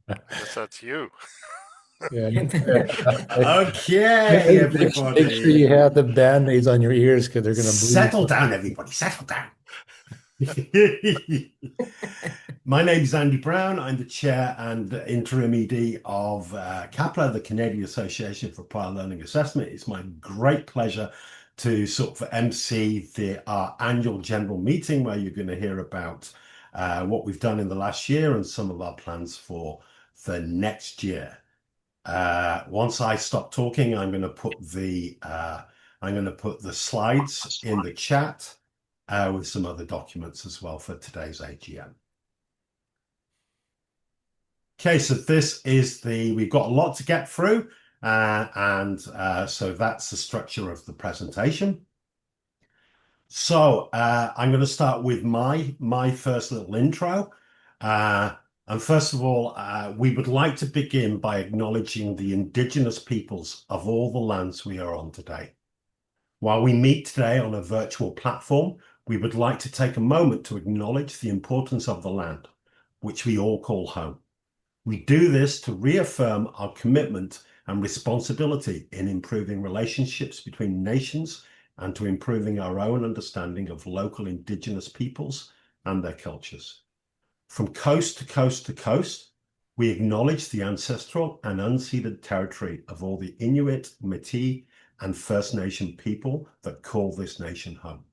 I guess that's you. Yeah. Okay, Make sure everybody. you have the band-aids on your ears because they're gonna bleed. Settle down, everybody. Settle down. My name is Andy Brown. I'm the chair and interim ED of CAPLA, the Canadian Association for Prior Learning Assessment. It's my great pleasure to sort of MC our annual general meeting where you're going to hear about what we've done in the last year and some of our plans for the next year. Once I stop talking, I'm going to put the slides in the chat with some other documents as well for today's AGM. Okay, so we've got a lot to get through, so that's the structure of the presentation. So I'm going to start with my first little intro. And first of all, we would like to begin by acknowledging the Indigenous peoples of all the lands we are on today. While we meet today on a virtual platform, we would like to take a moment to acknowledge the importance of the land, which we all call home. We do this to reaffirm our commitment and responsibility in improving relationships between nations and to improving our own understanding of local Indigenous peoples and their cultures. From coast to coast to coast, we acknowledge the ancestral and unceded territory of all the Inuit, Métis, and First Nation people that call this nation home.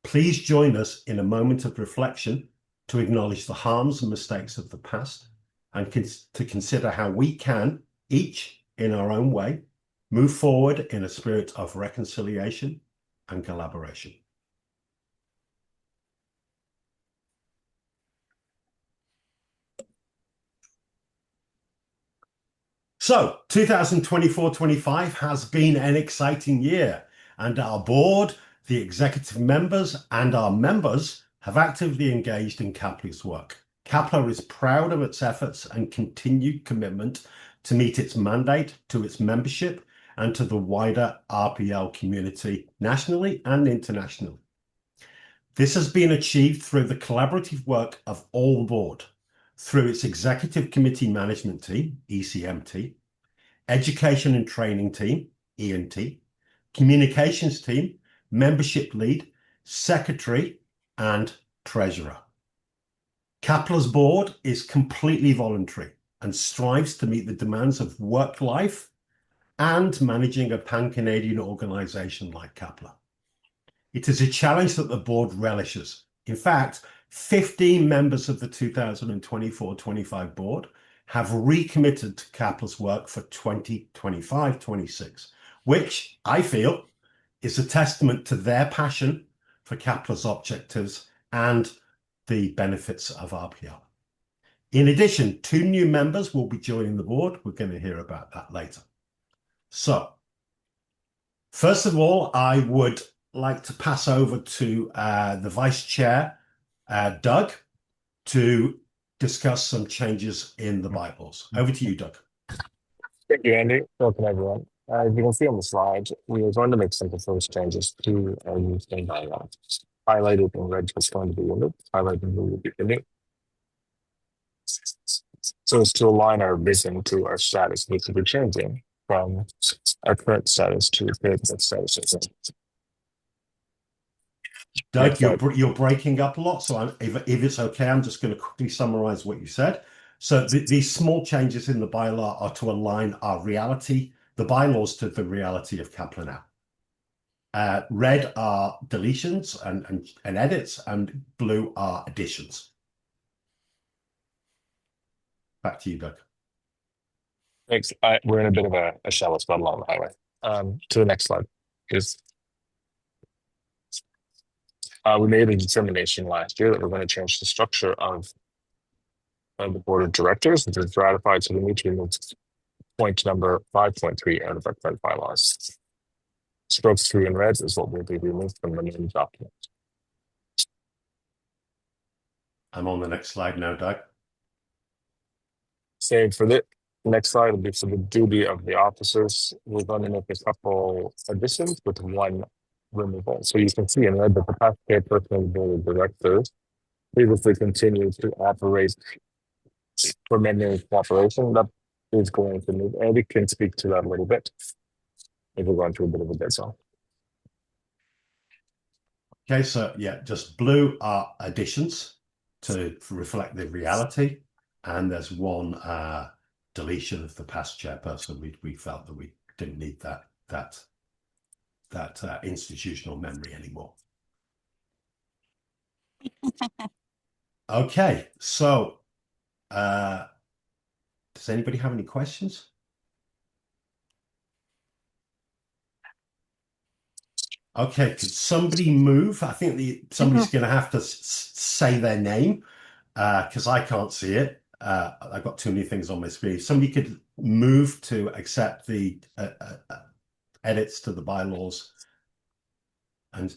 Please join us in a moment of reflection to acknowledge the harms and mistakes of the past and to consider how we can, each in our own way, move forward in a spirit of reconciliation and collaboration. So 2024-25 has been an exciting year, and our board, the executive members, and our members have actively engaged in CAPLA's work. CAPLA is proud of its efforts and continued commitment to meet its mandate to its membership and to the wider RPL community nationally and internationally. This has been achieved through the collaborative work of all the board, through its executive committee management team, ECMT, education and training team, ENT, communications team, membership lead, secretary, and treasurer. CAPLA's board is completely voluntary and strives to meet the demands of work life and managing a pan-Canadian organisation like CAPLA. It is a challenge that the board relishes. In fact, 15 members of the 2024-25 board have recommitted to CAPLA's work for 2025-26, which I feel is a testament to their passion for CAPLA's objectives and the benefits of RPL. In addition, 2 new members will be joining the board. We're going to hear about that later. So, first of all, I would like to pass over to the Vice Chair, Doug, to discuss some changes in the bylaws. Over to you, Doug. Thank you, Andy. Welcome, everyone. As you can see on the slide, we are going to make some proposed changes to our new state bylaw. Highlighted in red is going to be removed. Highlighted in blue will be removed. So as to align our vision to our status, we could be changing from our current status to creative status. Doug, you're breaking up a lot, so if it's okay, I'm just going to quickly summarize what you said. So these small changes in the bylaw are to align our reality, the bylaws, to the reality of CAPLA now. Red are deletions and edits, and blue are additions. Back to you, Doug. Thanks. We're in a bit of a shallow spot along the highway. To the next slide, please. We made a determination last year that we're going to change the structure of the board of directors, which is ratified, so we need to remove point number 5.3 out of our current bylaws. Strokes through in red is what will be removed from the main document. I'm on the next slide now, Doug. Same for the next slide will be for the duty of the officers. We're going to make a couple additions with one removal. So you can see in red that the past person of the board of directors previously continued to operate for memory cooperation. That is going to move. Andy can speak to that a little bit if we're going through a bit of a dead zone. Okay, so yeah, just blue are additions to reflect the reality, and there's one deletion of the past chairperson. We felt that we didn't need that institutional memory anymore. Okay, so does anybody have any questions? Okay, could somebody move? I think somebody's going to have to say their name because I can't see it. I've got too many things on my screen. Somebody could move to accept the edits to the bylaws. And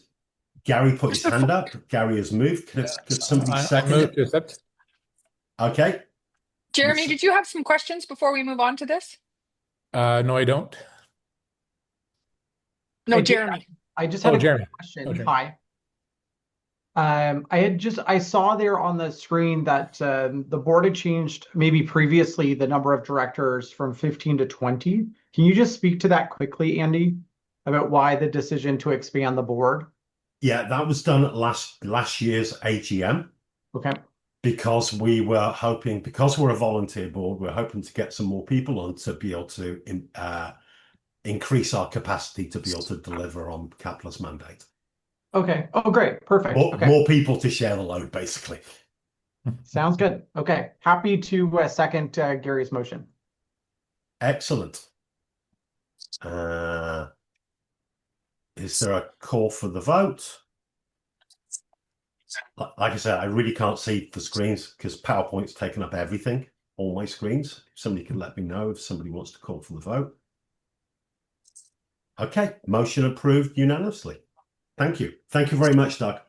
Gary put his hand up. Gary has moved. Could somebody second move it? to accept. Okay. Jeremy, did you have some questions before we move on to this? No, I don't. No, Jeremy. I just had a Jeremy. question. Oh, Jeremy. Hi. I saw there on the screen that the board had changed maybe previously the number of directors from 15 to 20. Can you just speak to that quickly, Andy, about why the decision to expand the board? Yeah, that was done at last year's AGM. Okay. Because we were hoping, because we're a volunteer board, we're hoping to get some more people on to be able to increase our capacity to be able to deliver on CAPLA's mandate. Okay. Oh, great. Perfect. More people to share the load, basically. Sounds good. Okay. Happy to second Gary's motion. Excellent. Is there a call for the vote? Like I said, I really can't see the screens because PowerPoint's taken up everything, all my screens. Somebody can let me know if somebody wants to call for the vote. Okay, motion approved unanimously. Thank you. Thank you very much, Doug.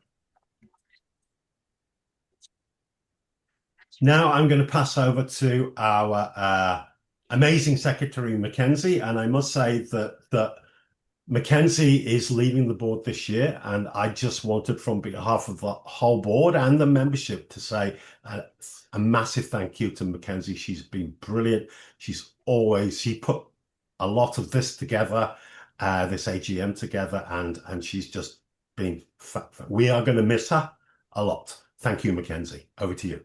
Now I'm going to pass over to our amazing secretary, Mackenzie, and I must say that Mackenzie is leaving the board this year, and I just wanted, from behalf of the whole board and the membership, to say a massive thank you to Mackenzie. She's been brilliant. She put a lot of this together, this AGM together, and she's just been. We are going to miss her a lot. Thank you, Mackenzie. Over to you.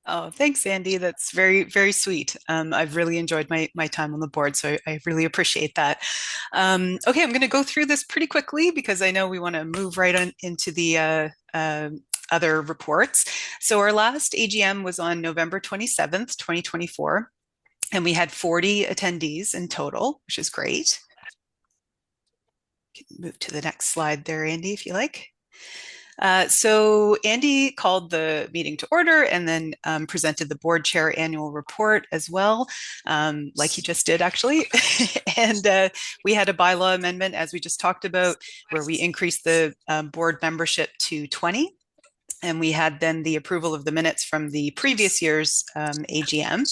Oh, thanks, Andy. That's very, very sweet. I've really enjoyed my time on the board, so I really appreciate that. Okay, I'm going to go through this pretty quickly because I know we want to move right on into the other reports. So our last AGM was on November 27th, 2024, and we had 40 attendees in total, which is great. Move to the next slide there, Andy, if you like. So Andy called the meeting to order and then presented the board chair annual report as well, like he just did actually. And we had a bylaw amendment, as we just talked about, where we increased the board membership to 20. And we had then the approval of the minutes from the previous year's AGM.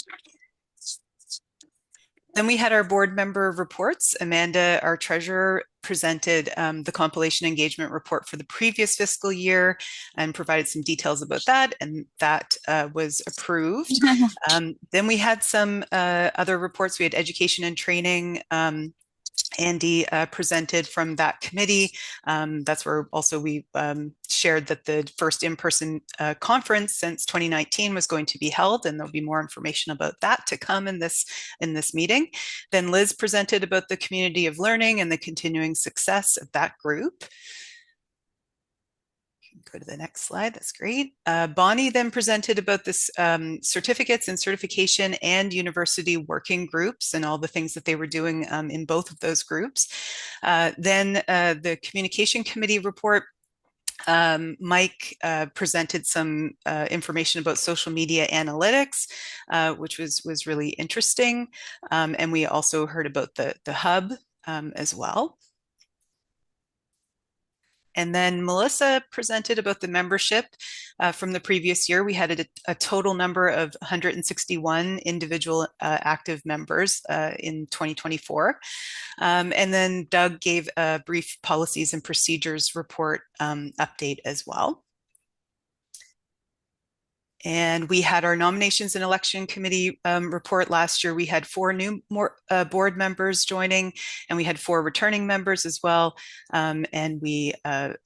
Then we had our board member reports. Amanda, our treasurer, presented the compilation engagement report for the previous fiscal year and provided some details about that, and that was approved. Then we had some other reports. We had education and training. Andy presented from that committee. That's where also we shared that the first in-person conference since 2019 was going to be held, and there'll be more information about that to come in this meeting. Then Liz presented about the community of learning and the continuing success of that group. Go to the next slide. That's great. Bonnie then presented about this certificates and certification and university working groups and all the things that they were doing in both of those groups. Then the communication committee report. Mike presented some information about social media analytics, which was really interesting. And we also heard about the hub as well. And then Melissa presented about the membership from the previous year. We had a total number of 161 individual active members in 2024. And then Doug gave a brief policies and procedures report update as well. And we had our nominations and election committee report last year. We had 4 new board members joining, and we had 4 returning members as well. And we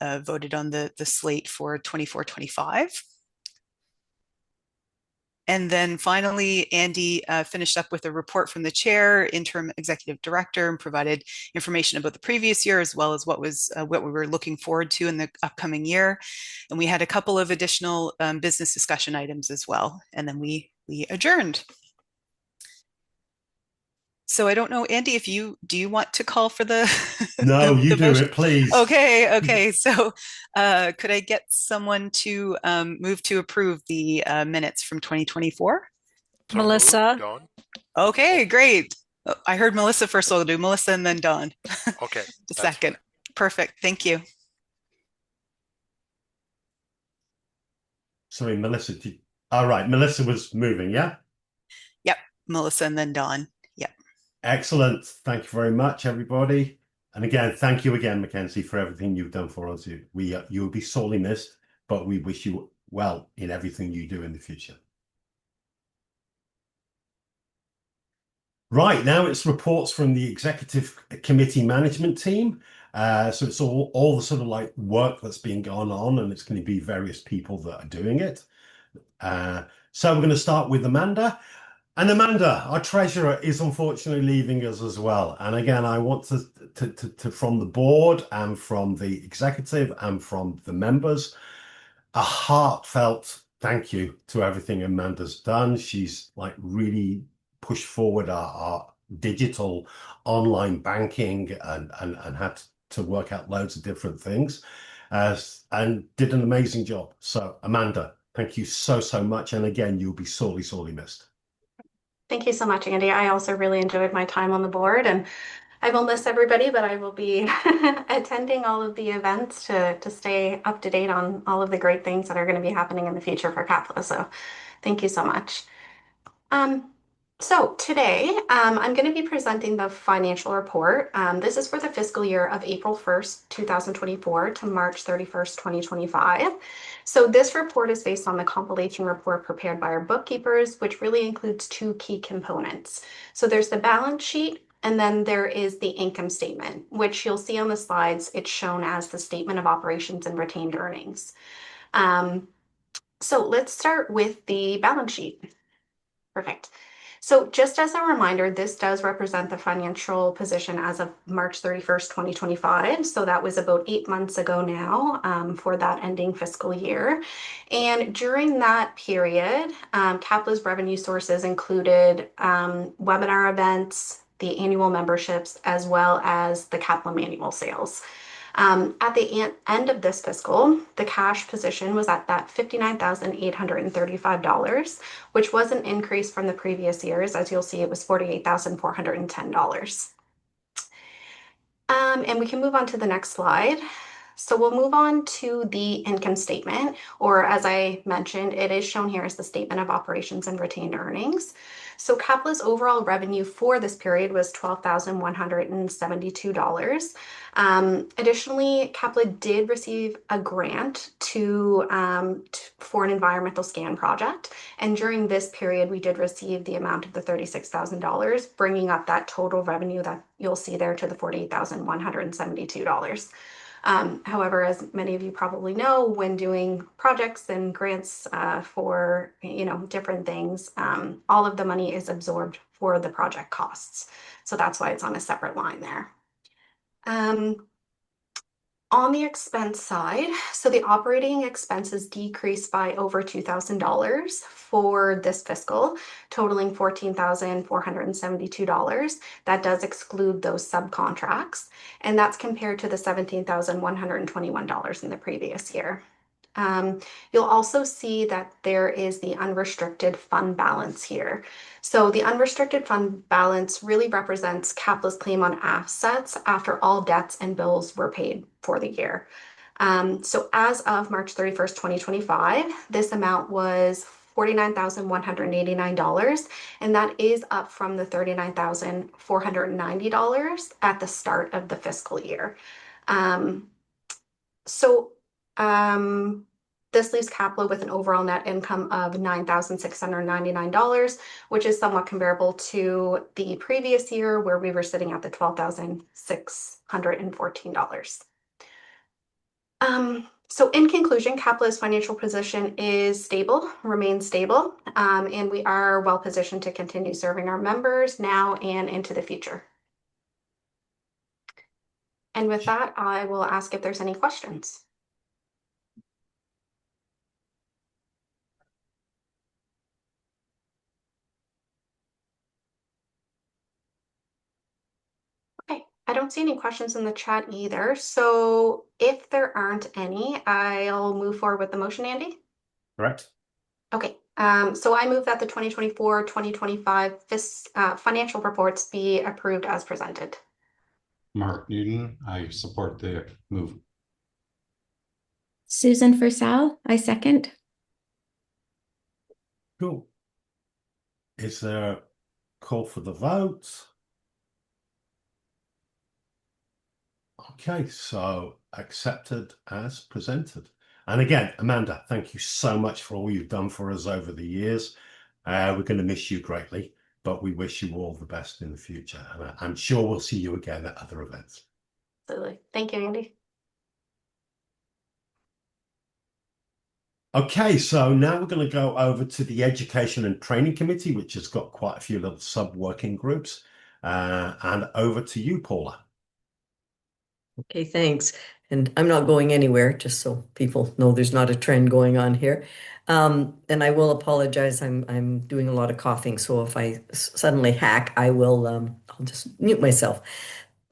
voted on the slate for 24-25. And then finally, Andy finished up with a report from the chair, interim executive director, and provided information about the previous year as well as what we were looking forward to in the upcoming year. And we had a couple of additional business discussion items as well. And then we adjourned. So I don't know, Andy, do you want to call for the No, you do motion? it, please. Okay. So could I get someone to move to approve the minutes from 2024? So Melissa. moved, Dawn. Okay, great. I heard Melissa first, so I'll do Melissa and then Dawn. Okay. The that's second. fine. Perfect. Thank you. Sorry, Melissa. All right, Melissa was moving, yeah? Yep. Melissa and then Dawn. Yep. Excellent. Thank you very much, everybody. And again, thank you again, Mackenzie, for everything you've done for us. You will be sorely missed, but we wish you well in everything you do in the future. Right, now it's reports from the executive committee management team. So it's all the sort of like work that's been going on, and it's going to be various people that are doing it. So we're going to start with Amanda. And Amanda, our treasurer, is unfortunately leaving us as well. And again, I want to from the board and from the executive and from the members, a heartfelt thank you to everything Amanda's done. She's like really pushed forward our digital online banking and had to work out loads of different things and did an amazing job. So Amanda, thank you so much. And again, you'll be sorely missed. Thank you so much, Andy. I also really enjoyed my time on the board, and I will miss everybody, but I will be attending all of the events to stay up to date on all of the great things that are going to be happening in the future for CAPLA. So thank you so much. So today I'm going to be presenting the financial report. This is for the fiscal year of April 1st, 2024 to March 31st, 2025. So this report is based on the compilation report prepared by our bookkeepers, which really includes 2 key components. So there's the balance sheet, and then there is the income statement, which you'll see on the slides. It's shown as the statement of operations and retained earnings. So let's start with the balance sheet. Perfect. So just as a reminder, this does represent the financial position as of March 31st, 2025. So that was about 8 months ago now for that ending fiscal year. And during that period, CAPLA's revenue sources included webinar events, the annual memberships, as well as the CAPLA manual sales. At the end of this fiscal, the cash position was at that $59,835, which was an increase from the previous years. As you'll see, it was $48,410. And we can move on to the next slide. So we'll move on to the income statement, or as I mentioned, it is shown here as the statement of operations and retained earnings. So CAPLA's overall revenue for this period was $12,172. Additionally, CAPLA did receive a grant for an environmental scan project. And during this period, we did receive the amount of the $36,000, bringing up that total revenue that you'll see there to the $48,172. However, as many of you probably know, when doing projects and grants for different things, all of the money is absorbed for the project costs. So that's why it's on a separate line there. On the expense side, so the operating expenses decreased by over $2,000 for this fiscal, totaling $14,472. That does exclude those subcontracts, and that's compared to the $17,121 in the previous year. You'll also see that there is the unrestricted fund balance here. So the unrestricted fund balance really represents CAPLA's claim on assets after all debts and bills were paid for the year. So as of March 31st, 2025, this amount was $49,189, and that is up from the $39,490 at the start of the fiscal year. This leaves CAPLA with an overall net income of $9,699, which is somewhat comparable to the previous year where we were sitting at the $12,614. So in conclusion, CAPLA's financial position is stable, remains stable, and we are well positioned to continue serving our members now and into the future. And with that, I will ask if there's any questions. Okay, I don't see any questions in the chat either. So if there aren't any, I'll move forward with the motion, Andy. Correct. Okay, so I move that the 2024-2025 financial reports be approved as presented. Mark Newton, I support the move. Susan Fursell, I second. Cool. Is there a call for the vote? Okay, so accepted as presented. And again, Amanda, thank you so much for all you've done for us over the years. We're going to miss you greatly, but we wish you all the best in the future. And I'm sure we'll see you again at other events. Absolutely. Thank you, Andy. Okay, so now we're going to go over to the Education and Training Committee, which has got quite a few little sub-working groups. And over to you, Paula. Okay, thanks. And I'm not going anywhere, just so people know there's not a trend going on here. And I will apologize. I'm doing a lot of coughing, so if I suddenly hack, I'll just mute myself.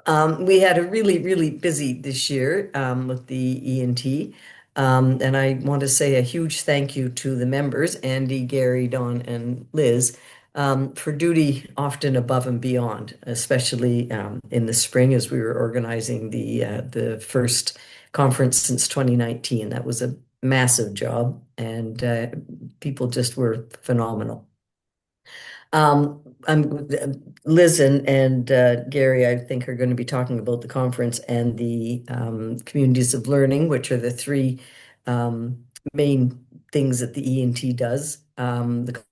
We had a really busy this year with the E&T. And I want to say a huge thank you to the members, Andy, Gary, Don, and Liz, for duty often above and beyond, especially in the spring as we were organizing the first conference since 2019. That was a massive job, and people just were phenomenal. Liz and Gary, I think, are going to be talking about the conference and the communities of learning, which are the three main things that the E&T does. The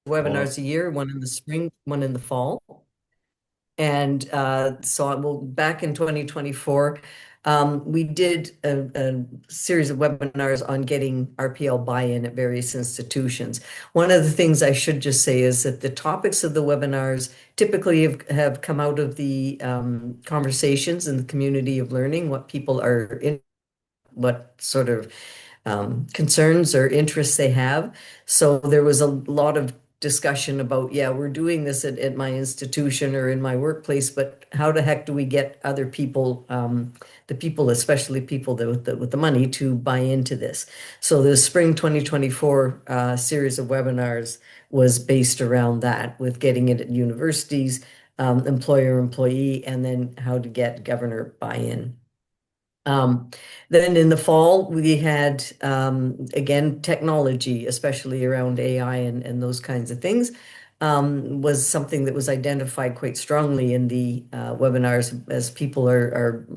webinars a year, one in the spring, one in the fall. And so back in 2024, we did a series of webinars on getting RPL buy-in at various institutions. One of the things I should just say is that the topics of the webinars typically have come out of the conversations in the community of learning, what people are in, what sort of concerns or interests they have. So there was a lot of discussion about, yeah, we're doing this at my institution or in my workplace, but how the heck do we get other people, the people, especially people with the money, to buy into this? So the spring 2024 series of webinars was based around that, with getting it at universities, employer-employee, and then how to get governor buy-in. Then in the fall, we had, again, technology, especially around AI and those kinds of things, was something that was identified quite strongly in the webinars as people are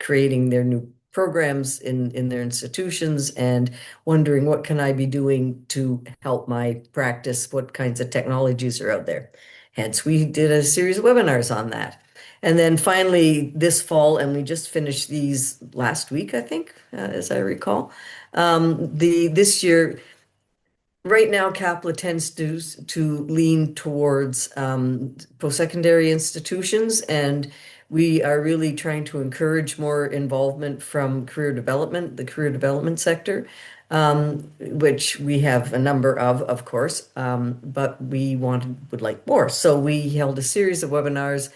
creating their new programs in their institutions and wondering, what can I be doing to help my practice? What kinds of technologies are out there? Hence, we did a series of webinars on that. And then finally this fall, and we just finished these last week, I think, as I recall, this year, right now, CAPLA tends to lean towards post-secondary institutions, and we are really trying to encourage more involvement from career development, the career development sector, which we have a number of course, but we would like more. So we held a series of webinars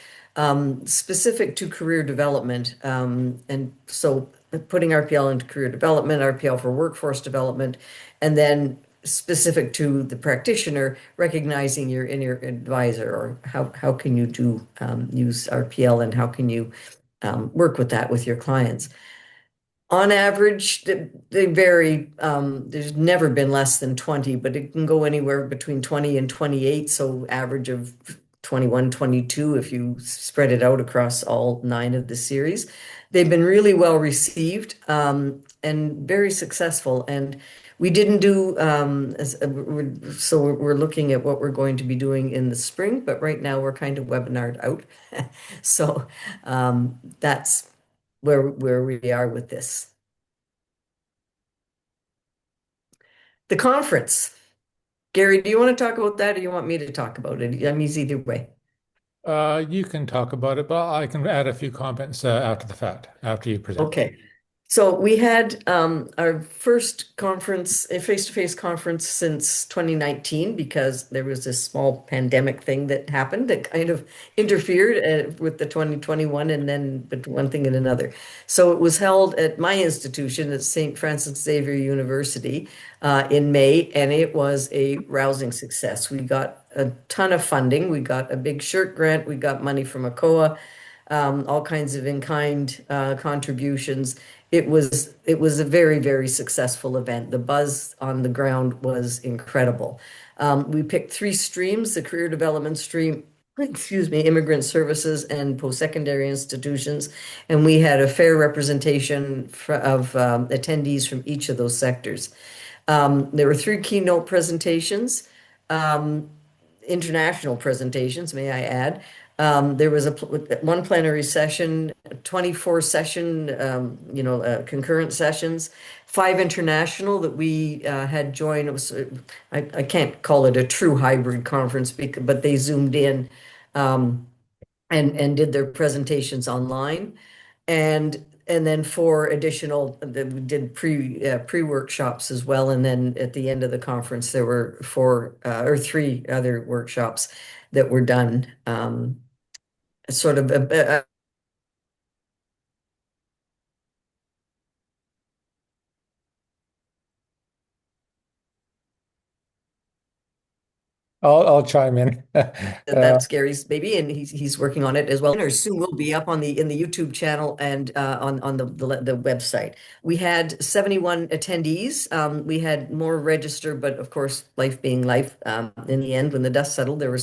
specific to career development. And so putting RPL into career development, RPL for workforce development, and then specific to the practitioner, recognizing your inner advisor, or how can you do use RPL, and how can you work with that with your clients. On average, they vary. There's never been less than 20, but it can go anywhere between 20 and 28, so average of 21, 22, if you spread it out across all 9 of the series. They've been really well received and very successful. And we didn't do, we're looking at what we're going to be doing in the spring, but right now we're kind of webinared out. So that's where we are with this. The conference. Gary, do you want to talk about that or you want me to talk about it? I'm easy either way. You can talk about it, but I can add a few comments after the fact, after you present. Okay. So we had our first conference, a face-to-face conference since 2019 because there was this small pandemic thing that happened that kind of interfered with the 2021 and then but one thing and another. So it was held at my institution at St. Francis Xavier University in May, and it was a rousing success. We got a ton of funding. We got a big shirt grant. We got money from ACOA, all kinds of in-kind contributions. It was a very, very successful event. The buzz on the ground was incredible. We picked 3 streams, the career development stream, excuse me, immigrant services and post-secondary institutions. And we had a fair representation of attendees from each of those sectors. There were 3 keynote presentations, international presentations, may I add. There was one plenary session, 24 session, concurrent sessions, 5 international that we had joined. It was, I can't call it a true hybrid conference, but they zoomed in and did their presentations online. And then 4 additional that we did pre-workshops as well. And then at the end of the conference, there were 4 or 3 other workshops that were done. Sort of I'll chime in. that's Gary's baby, and he's working on it as well. Or soon will be up on in the YouTube channel and on the website. We had 71 attendees. We had more register, but of course, life being life, in the end, when the dust settled, there were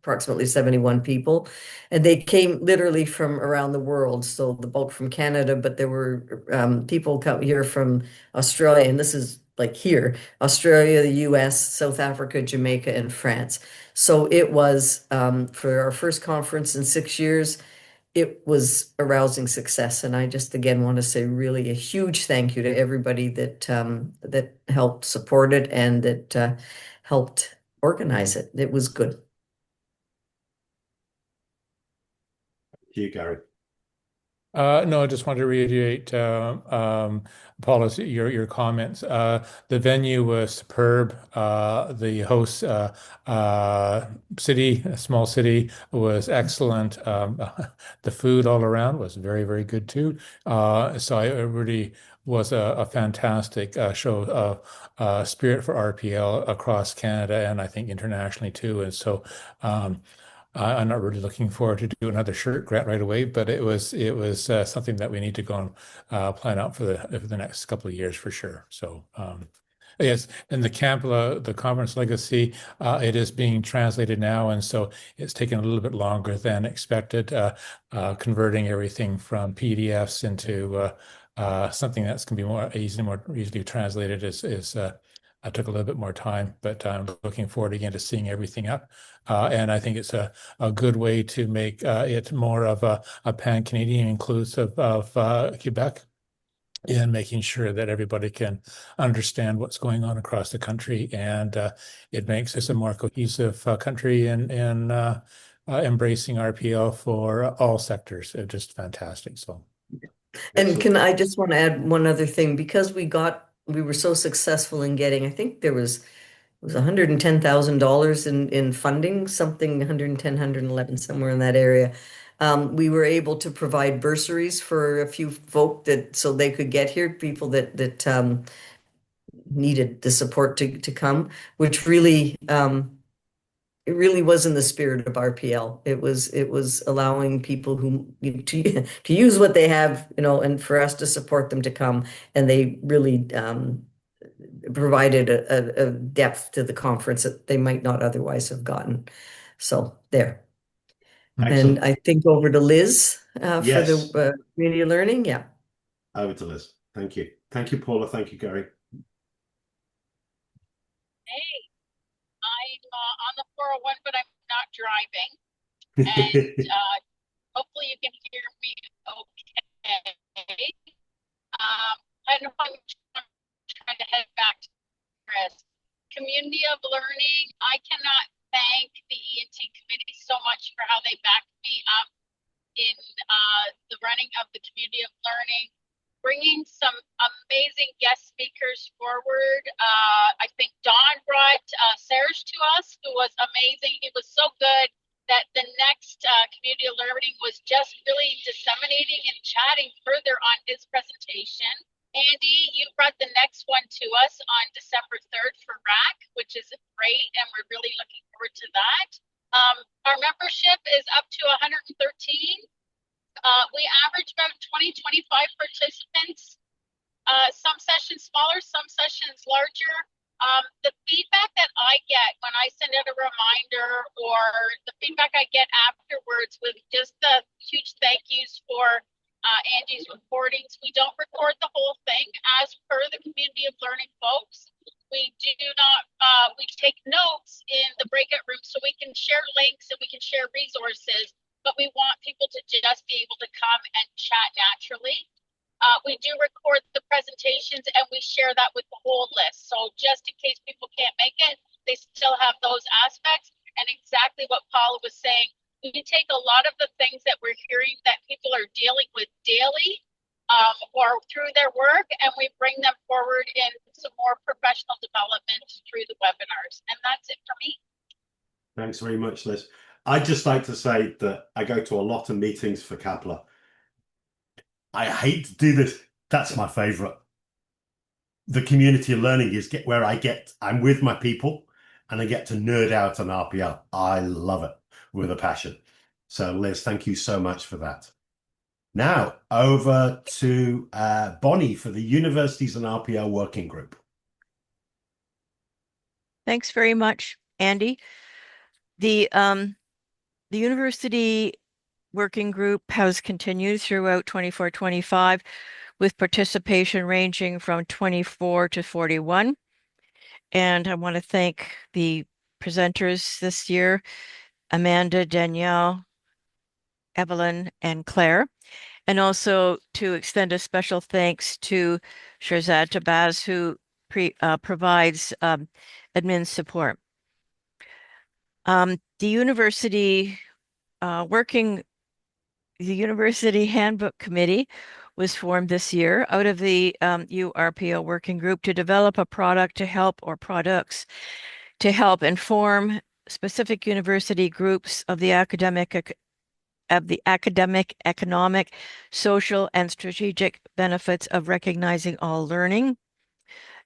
approximately 71 people, and they came literally from around the world. So the bulk from Canada, but there were people come here from Australia, and this is like here, Australia, the US, South Africa, Jamaica, and France. So it was, for our first conference in 6 years, it was a rousing success. And I just, again, want to say really a huge thank you to everybody that that helped support it and that helped organize it. It was good. Thank you, Gary. No, I just want to reiterate, Paula's your comments. The venue was superb. The host city, a small city, was excellent. The food all around was very, very good too. So it really was a fantastic show of spirit for RPL across Canada and I think internationally too. And so I'm not really looking forward to do another shirt grant right away, but it was something that we need to go and plan out for the next couple of years for sure. So yes, and the CAPLA, the Conference Legacy, it is being translated now, and so it's taken a little bit longer than expected. Converting everything from PDFs into something that's going to be more easily translated is took a little bit more time, but I'm looking forward again to seeing everything up. And I think it's a good way to make it more of a pan-Canadian inclusive of Quebec in making sure that everybody can understand what's going on across the country. And it makes us a more cohesive country in embracing RPL for all sectors. It's just fantastic. So. And I just want to add one other thing, because we were so successful in getting, I think it was $110,000 in funding, something 110, 111, somewhere in that area. We were able to provide bursaries for a few folk so they could get here, people that needed the support to come, which really it really was in the spirit of RPL. It was allowing people to use what they have, and for us to support them to come, and they really provided a depth to the conference that they might not otherwise have gotten. So there. And Excellent. I think over to Liz for Yes. the community learning. Yeah. Over to Liz. Thank you. Thank you, Paula. Thank you, Gary. Hey, I'm on the 401, but I'm not driving. And hopefully you can hear me okay. I know I'm trying to head back to Chris. Community of Learning, I cannot thank the E&T committee so much for how they backed me up in the running of the Community of Learning, bringing some amazing guest speakers forward. I think Don brought Serge to us, who was amazing. He was so good that the next Community of Learning was just really disseminating and chatting further on his presentation. Andy, you brought the next one to us on December 3rd for RAC, which is great, and we're really looking forward to that. Our membership is up to 113. We average about 20, 25 participants. Some sessions smaller, some sessions larger. The feedback that I get when I send out a reminder, or the feedback I get afterwards with just the huge thank yous for Angie's recordings. We don't record the whole thing as per the Community of Learning folks. We do not, we take notes in the breakout room so we can share links and we can share resources, but we want people to just be able to come and chat naturally. We do record the presentations and we share that with the whole list. So just in case people can't make it, they still have those aspects. And exactly what Paula was saying, we take a lot of the things that we're hearing that people are dealing with daily or through their work, and we bring them forward in some more professional development through the webinars. And that's it for me. Thanks very much, Liz. I'd just like to say that I go to a lot of meetings for CAPLA. I hate to do this. That's my favorite. The community of learning is where I'm with my people and I get to nerd out on RPL. I love it with a passion. So Liz, thank you so much for that. Now over to Bonnie for the Universities and RPL Working Group. Thanks very much, Andy. The University Working Group has continued throughout 24-25 with participation ranging from 24 to 41. And I want to thank the presenters this year, Amanda, Danielle, Evelyn, and Claire. And also to extend a special thanks to Shirzad Tabaz, who provides admin support. The University Handbook Committee was formed this year out of the URPO working group to develop a product to help, or products to help inform specific university groups of the academic, economic, social, and strategic benefits of recognizing all learning.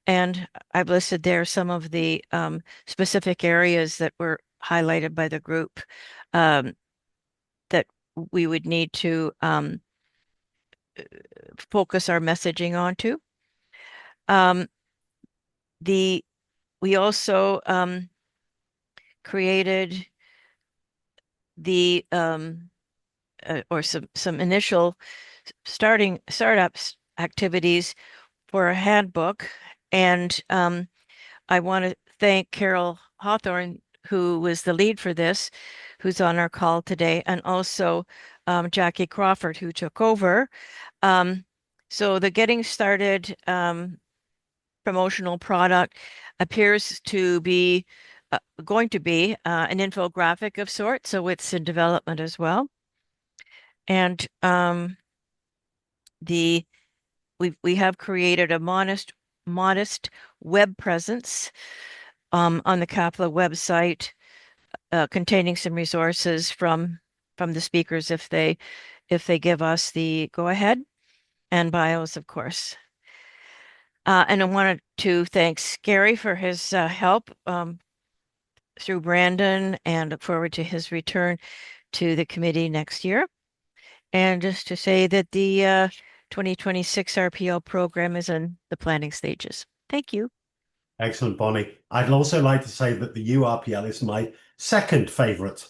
And I've listed there some of the specific areas that were highlighted by the group that we would need to focus our messaging onto. We also created the or some initial startups activities for a handbook, and I want to thank Carol Hawthorne, who was the lead for this, who's on our call today, and also Jackie Crawford, who took over. So the Getting Started promotional product appears to be going to be an infographic of sorts, so it's in development as well. And we have created a modest web presence on the CAPLA website, containing some resources from the speakers if they give us the go ahead, and bios, of course. And I wanted to thank Gary for his help through Brandon, and look forward to his return to the committee next year. And just to say that the 2026 RPL program is in the planning stages. Thank you. Excellent, Bonnie. I'd also like to say that the URPL is my second favorite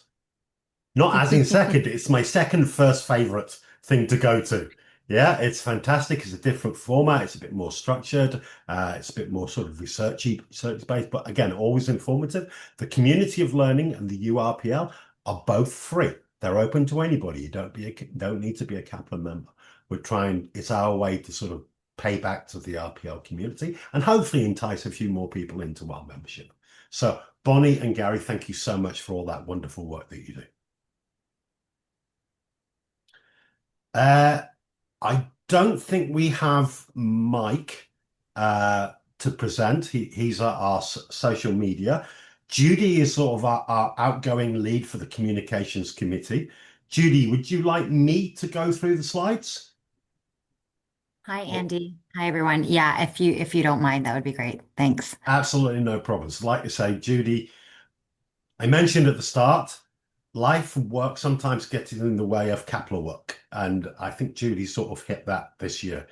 Not as in second, it's my second first favorite thing to go to. Yeah, it's fantastic. It's a different format. It's a bit more structured. It's a bit more sort of researchy, research-based, but again, always informative. The community of learning and the URPL are both free. They're open to anybody. You don't need to be a CAPLA member. It's our way to sort of pay back to the RPL community and hopefully entice a few more people into our membership. So Bonnie and Gary, thank you so much for all that wonderful work that you do. I don't think we have Mike to present. He's our social media. Judy is sort of our outgoing lead for the communications committee. Judy, would you like me to go through the slides? Hi, Andy. Hi, everyone. Yeah, if you don't mind, that would be great. Thanks. Absolutely no problems. Like I say, Judy, I mentioned at the start, life and work sometimes gets in the way of CAPLA work, and I think Judy sort of hit that this year.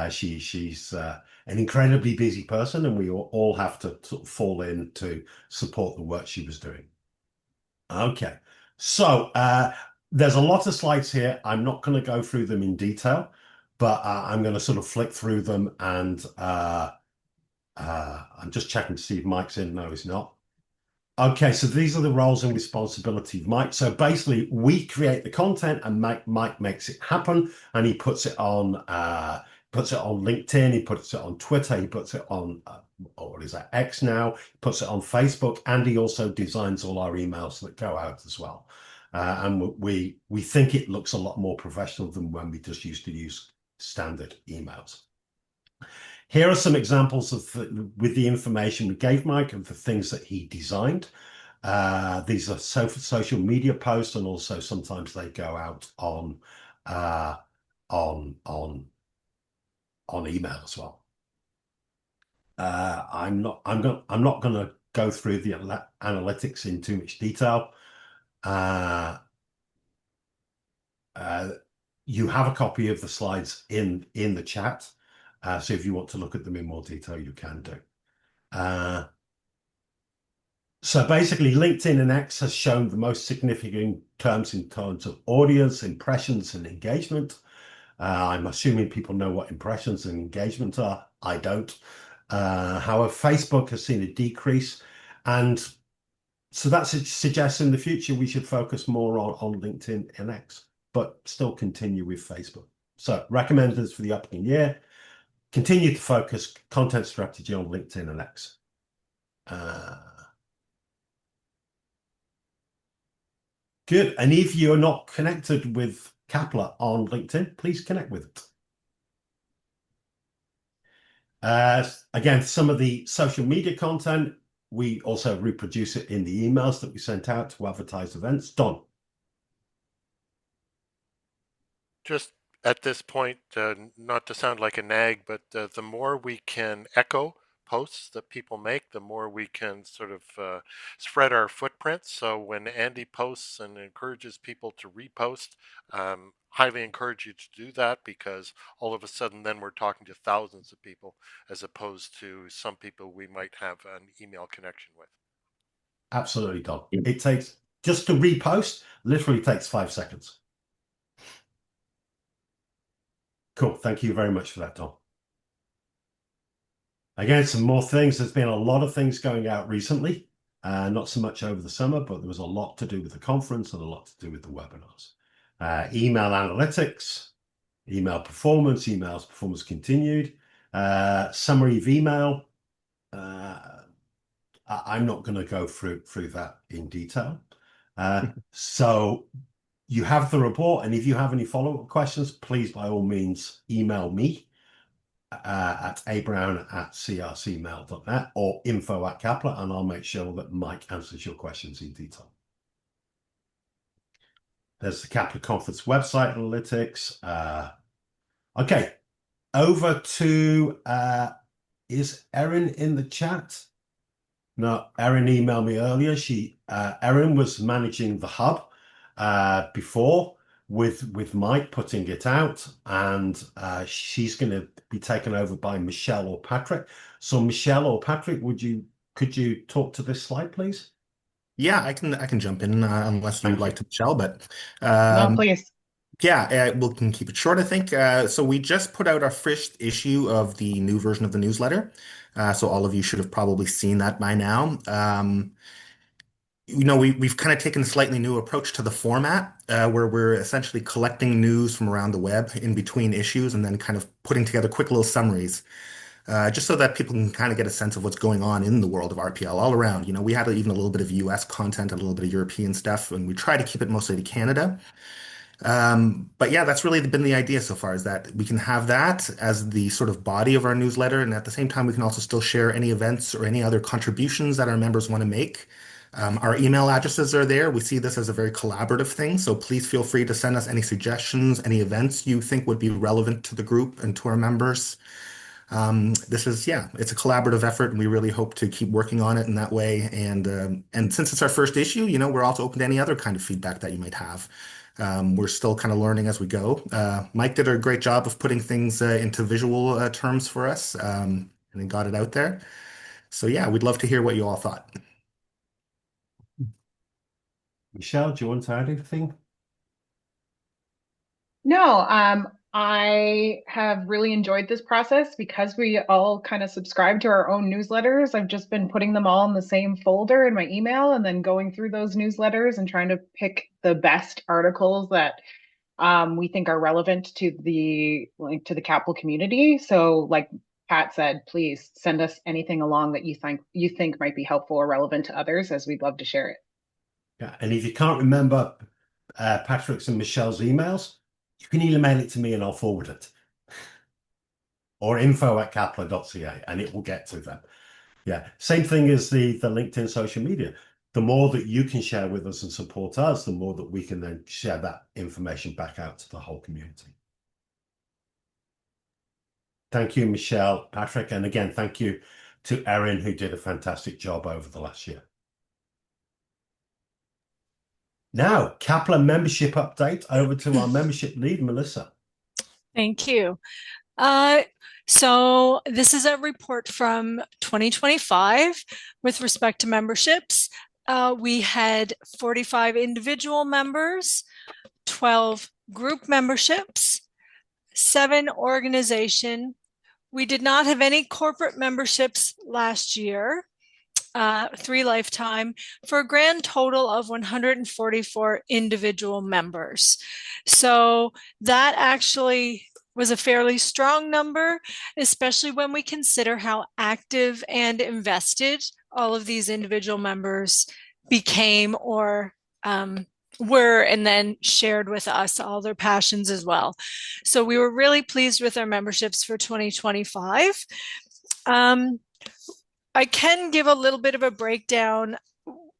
She's an incredibly busy person, and we all have to sort of fall in to support the work she was doing. Okay, so there's a lot of slides here. I'm not going to go through them in detail, but I'm going to sort of flick through them, and I'm just checking to see if Mike's in. No, he's not. Okay, so these are the roles and responsibilities of Mike. So basically, we create the content, and Mike makes it happen, and he puts it on LinkedIn, he puts it on Twitter, he puts it on what is that, X now, he puts it on Facebook, and he also designs all our emails that go out as well. And we think it looks a lot more professional than when we just used to use standard emails. Here are some examples with the information we gave Mike of the things that he designed. These are social media posts, and also sometimes they go out on email as well. I'm not going to go through the analytics in too much detail. You have a copy of the slides in the chat. So if you want to look at them in more detail, you can do. So basically, LinkedIn and X has shown the most significant terms in terms of audience, impressions, and engagement. I'm assuming people know what impressions and engagement are. I don't. However, Facebook has seen a decrease. And so that suggests in the future we should focus more on LinkedIn and X, but still continue with Facebook. So recommended for the upcoming year. Continue to focus content strategy on LinkedIn and X. Good. And if you're not connected with CAPLA on LinkedIn, please connect with it. Again, some of the social media content, we also reproduce it in the emails that we sent out to advertise events. Don. Just at this point, not to sound like a nag, but the more we can echo posts that people make, the more we can sort of spread our footprint. So when Andy posts and encourages people to repost, highly encourage you to do that, because all of a sudden then we're talking to thousands of people as opposed to some people we might have an email connection with. Absolutely, Don. It takes, just to repost, literally takes 5 seconds. Cool. Thank you very much for that, Tom. Again, some more things. There's been a lot of things going out recently, not so much over the summer, but there was a lot to do with the conference and a lot to do with the webinars. Email analytics, email performance, emails performance continued, summary of email. I'm not going to go through that in detail. So you have the report, and if you have any follow-up questions, please, by all means, email me at abrown@crcmail.net or info@CAPLA, and I'll make sure that Mike answers your questions in detail. There's the CAPLA conference website analytics. Okay, over to, is Erin in the chat? No, Erin emailed me earlier. Erin was managing the hub before with Mike putting it out, and she's going to be taken over by Michelle or Patrick. So Michelle or Patrick, could you talk to this slide, please? Yeah, I can jump in unless you'd Thank like you. to, Michelle, but No, um, please. yeah, we can keep it short, I think. So we just put out our first issue of the new version of the newsletter. So all of you should have probably seen that by now. We've kind of taken a slightly new approach to the format, where we're essentially collecting news from around the web in between issues and then kind of putting together quick little summaries, just so that people can kind of get a sense of what's going on in the world of RPL all around. We had even a little bit of US content, a little bit of European stuff, and we try to keep it mostly to Canada. But yeah, that's really been the idea so far, is that we can have that as the sort of body of our newsletter. And at the same time, we can also still share any events or any other contributions that our members want to make. Our email addresses are there. We see this as a very collaborative thing. So please feel free to send us any suggestions, any events you think would be relevant to the group and to our members. Yeah, it's a collaborative effort, and we really hope to keep working on it in that way. And since it's our first issue, we're also open to any other kind of feedback that you might have. We're still kind of learning as we go. Mike did a great job of putting things into visual terms for us, and then got it out there. So yeah, we'd love to hear what you all thought. Michelle, do you want to add anything? No, I have really enjoyed this process because we all kind of subscribe to our own newsletters. I've just been putting them all in the same folder in my email and then going through those newsletters and trying to pick the best articles that we think are relevant to the CAPLA community. So like Pat said, please send us anything along that you think might be helpful or relevant to others, as we'd love to share it. Yeah, and if you can't remember Patrick's and Michelle's emails, you can email it to me and I'll forward it. Or info@capla.ca, and it will get to them. Yeah, same thing as the LinkedIn social media. The more that you can share with us and support us, the more that we can then share that information back out to the whole community. Thank you, Michelle, Patrick, and again, thank you to Erin, who did a fantastic job over the last year. Now, CAPLA membership update. Over to our membership lead, Melissa. Thank you. So this is a report from 2025 with respect to memberships. We had 45 individual members, 12 group memberships, 7 organization. We did not have any corporate memberships last year, 3 lifetime, for a grand total of 144 individual members. So that actually was a fairly strong number, especially when we consider how active and invested all of these individual members became or were, and then shared with us all their passions as well. So we were really pleased with our memberships for 2025. I can give a little bit of a breakdown.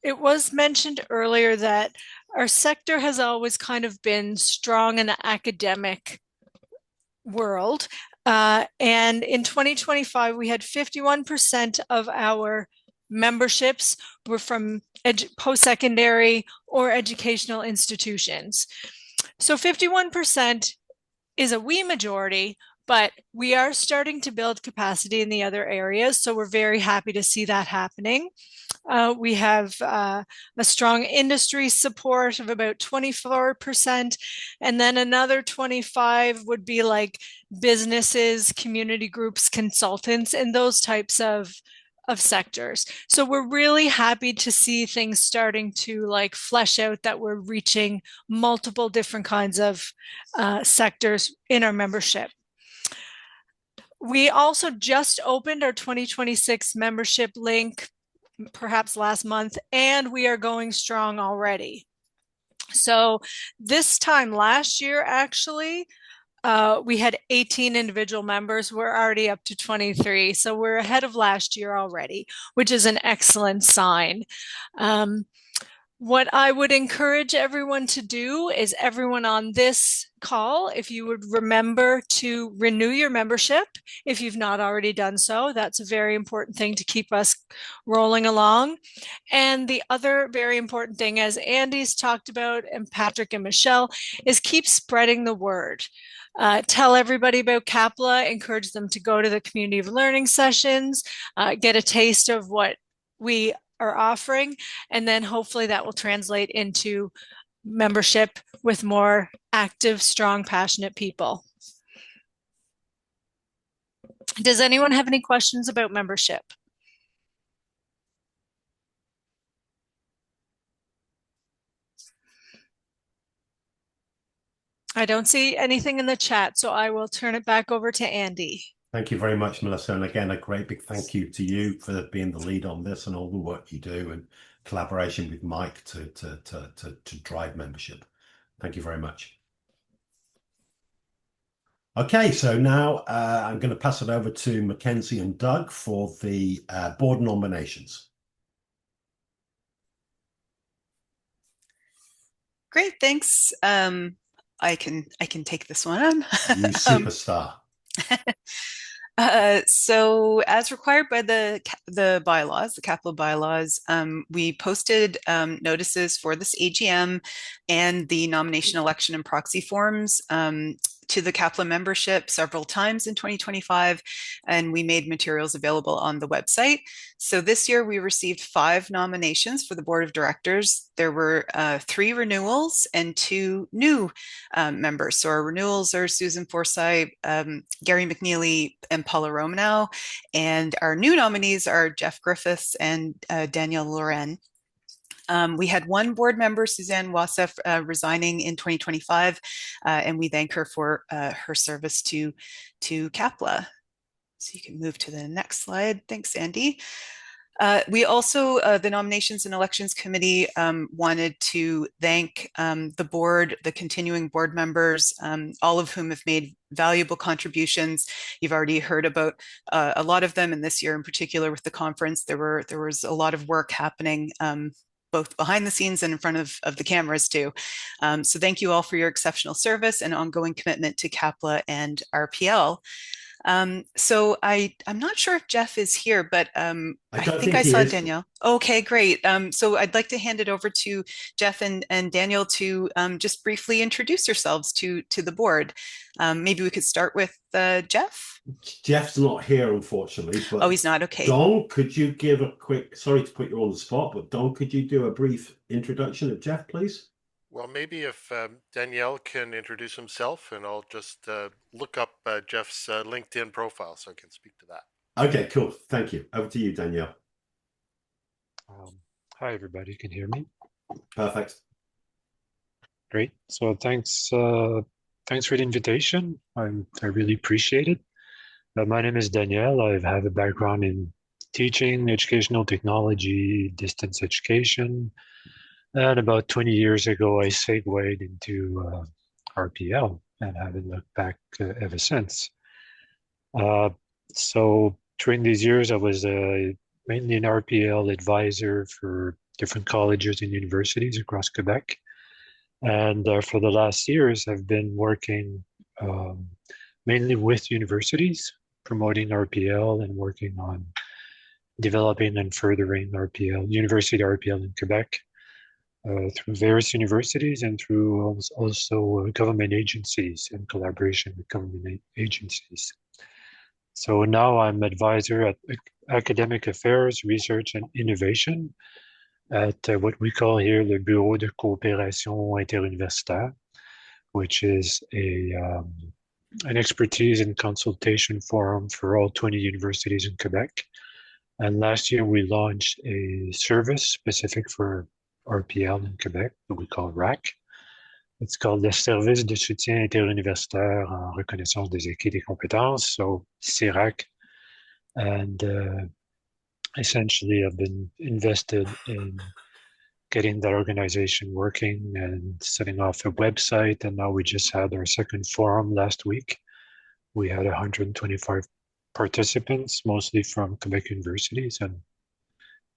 It was mentioned earlier that our sector has always kind of been strong in the academic world. And in 2025, we had 51% of our memberships were from post-secondary or educational institutions. So 51% is a wee majority, but we are starting to build capacity in the other areas. So we're very happy to see that happening. We have a strong industry support of about 24%, and then another 25 would be like businesses, community groups, consultants, and those types of sectors. So we're really happy to see things starting to like flesh out, that we're reaching multiple different kinds of sectors in our membership. We also just opened our 2026 membership link, perhaps last month, and we are going strong already. So this time last year, actually, we had 18 individual members. We're already up to 23. So we're ahead of last year already, which is an excellent sign. What I would encourage everyone to do is, everyone on this call, if you would remember to renew your membership if you've not already done so. That's a very important thing to keep us rolling along. And the other very important thing, as Andy's talked about, and Patrick and Michelle, is keep spreading the word. Tell everybody about CAPLA, encourage them to go to the community of learning sessions, get a taste of what we are offering, and then hopefully that will translate into membership with more active, strong, passionate people. Does anyone have any questions about membership? I don't see anything in the chat, so I will turn it back over to Andy. Thank you very much, Melissa. And again, a great big thank you to you for being the lead on this and all the work you do and collaboration with Mike to drive membership. Thank you very much. Okay, so now I'm going to pass it over to Mackenzie and Doug for the board nominations. Great, thanks. I can take this one on. You superstar. So as required by the bylaws, the CAPLA bylaws, we posted notices for this AGM and the nomination, election, and proxy forms to the CAPLA membership several times in 2025, and we made materials available on the website. So this year we received 5 nominations for the board of directors. There were 3 renewals and 2 new members. So our renewals are Susan Forsyth, Gary McNeely, and Paula Romanow, and our new nominees are Jeff Griffiths and Danielle Loren. We had one board member, Suzanne Wassef, resigning in 2025, and we thank her for her service to CAPLA. So you can move to the next slide. Thanks, Andy. We also, the Nominations and Elections Committee, wanted to thank the board, the continuing board members, all of whom have made valuable contributions. You've already heard about a lot of them, and this year in particular with the conference, there was a lot of work happening both behind the scenes and in front of the cameras too. So thank you all for your exceptional service and ongoing commitment to CAPLA and RPL. So I'm not sure if Jeff is here, but I think I saw Danielle. Okay, great. So I'd like to hand it over to Jeff and Daniel to just briefly introduce yourselves to the board. Maybe we could start with Jeff. Jeff's not here, unfortunately. But oh, he's not. Okay. Don, could you give a quick, sorry to put you on the spot, but Don, could you do a brief introduction of Jeff, please? Well, maybe if Danielle can introduce himself, and I'll just look up Jeff's LinkedIn profile so I can speak to that. Okay, cool. Thank you. Over to you, Danielle. Hi, everybody. Can you hear me? Perfect. Great. So thanks for the invitation. I really appreciate it. My name is Danielle. I have a background in teaching, educational technology, distance education. And about 20 years ago, I segued into RPL and haven't looked back ever since. So during these years, I was mainly an RPL advisor for different colleges and universities across Quebec. And for the last years, I've been working mainly with universities, promoting RPL and working on developing and furthering RPL, university RPL in Quebec. Through various universities and through also government agencies in collaboration with government agencies. So now I'm advisor at academic affairs, research and innovation at what we call here the Bureau de Coopération Interuniversitaire, which is an expertise and consultation forum for all 20 universities in Quebec. And last year we launched a service specific for RPL in Quebec, that we call RAC. It's called the Service de soutien interuniversitaire en reconnaissance des acquis des compétences, so CIRAC. And essentially I've been invested in getting that organization working and setting off a website. And now we just had our second forum last week. We had 125 participants, mostly from Quebec universities and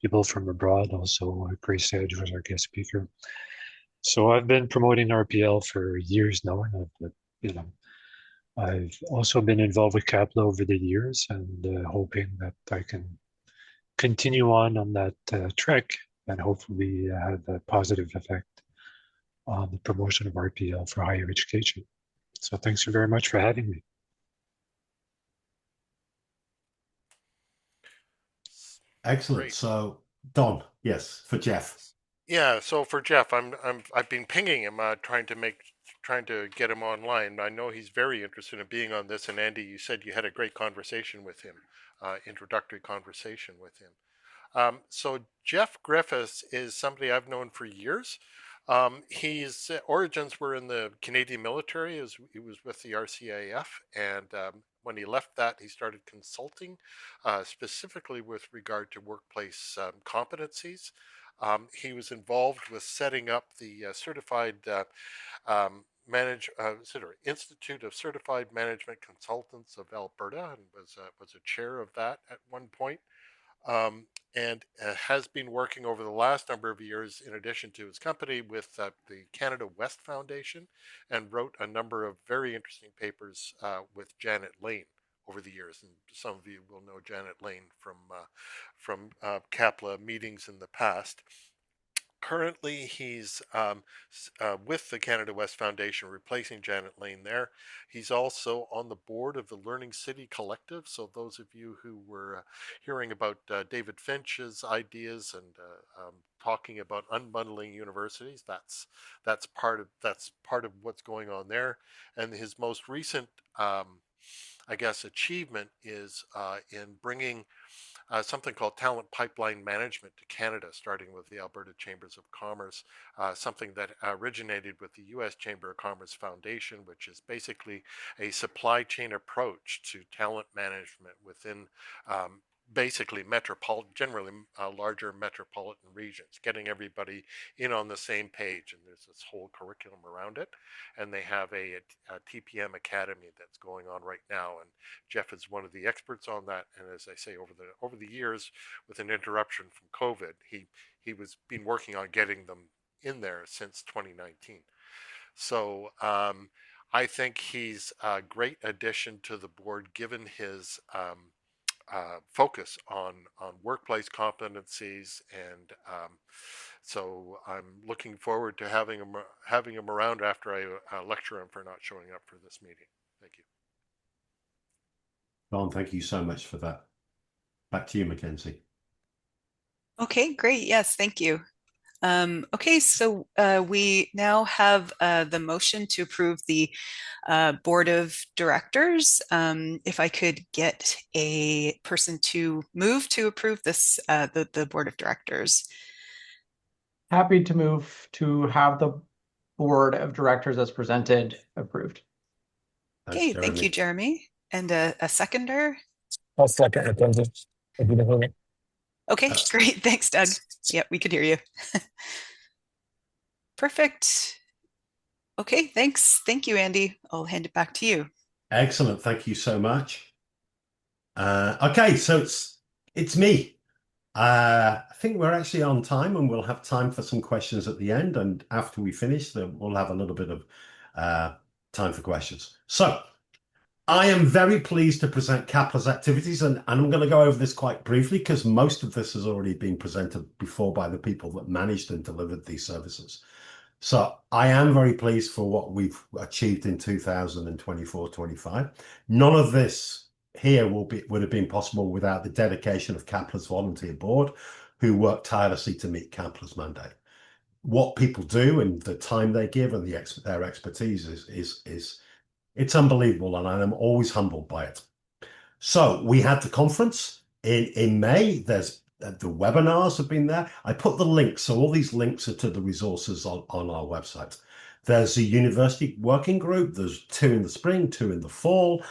people from abroad. Also, Grace Edge was our guest speaker. So I've been promoting RPL for years now, and I've also been involved with CAPLA over the years, and hoping that I can continue on that track and hopefully have a positive effect on the promotion of RPL for higher education. So thanks very much for having me. Excellent. Great. So, Don, Yes, for Jeff. Yeah, so for Jeff, I've been pinging him, trying to get him online. I know he's very interested in being on this. And Andy, you said you had a great conversation with him, introductory conversation with him. So Jeff Griffiths is somebody I've known for years. His origins were in the Canadian military. He was with the RCAF, and when he left that, he started consulting, specifically with regard to workplace competencies. He was involved with setting up the certified Institute of Certified Management Consultants of Alberta, and was a chair of that at one point. And has been working over the last number of years, in addition to his company, with the Canada West Foundation, and wrote a number of very interesting papers with Janet Lane over the years. And some of you will know Janet Lane from CAPLA meetings in the past. Currently, he's with the Canada West Foundation, replacing Janet Lane there. He's also on the board of the Learning City Collective. So those of you who were hearing about David Finch's ideas and talking about unbundling universities, that's part of what's going on there. And his most recent, I guess, achievement is in bringing something called talent pipeline management to Canada, starting with the Alberta Chambers of Commerce, something that originated with the U.S. Chamber of Commerce Foundation, which is basically a supply chain approach to talent management within basically generally larger metropolitan regions, getting everybody in on the same page. And there's this whole curriculum around it. And they have a TPM Academy that's going on right now. And Jeff is one of the experts on that. And as I say, over the years, with an interruption from COVID, he was been working on getting them in there since 2019. So I think he's a great addition to the board, given his focus on workplace competencies, and so I'm looking forward to having him around after I lecture him for not showing up for this meeting. Thank you. Don, thank you so much for that. Back to you, Mackenzie. Okay, great. Yes, thank you. Okay, so we now have the motion to approve the board of directors. If I could get a person to move to approve this, the board of directors. Happy to move to have the board of directors as presented approved. Okay, thank you, Jeremy. And a seconder? I'll second it, Lindsay, if you can hear me. Okay, great. Thanks, Doug. Yep, we could hear you. Perfect. Okay, thanks. Thank you, Andy. I'll hand it back to you. Excellent. Thank you so much. Okay, so it's me. I think we're actually on time, and we'll have time for some questions at the end. And after we finish, we'll have a little bit of time for questions. So I am very pleased to present CAPLA's activities, and I'm going to go over this quite briefly because most of this has already been presented before by the people that managed and delivered these services. So I am very pleased for what we've achieved in 2024-25. None of this here would have been possible without the dedication of CAPLA's volunteer board, who work tirelessly to meet CAPLA's mandate. What people do and the time they give and their expertise is it's unbelievable, and I'm always humbled by it. So we had the conference in May. There's the webinars have been there. I put the links, so all these links are to the resources on our website. There's a university working group. There's 2 in the spring, 2 in the fall.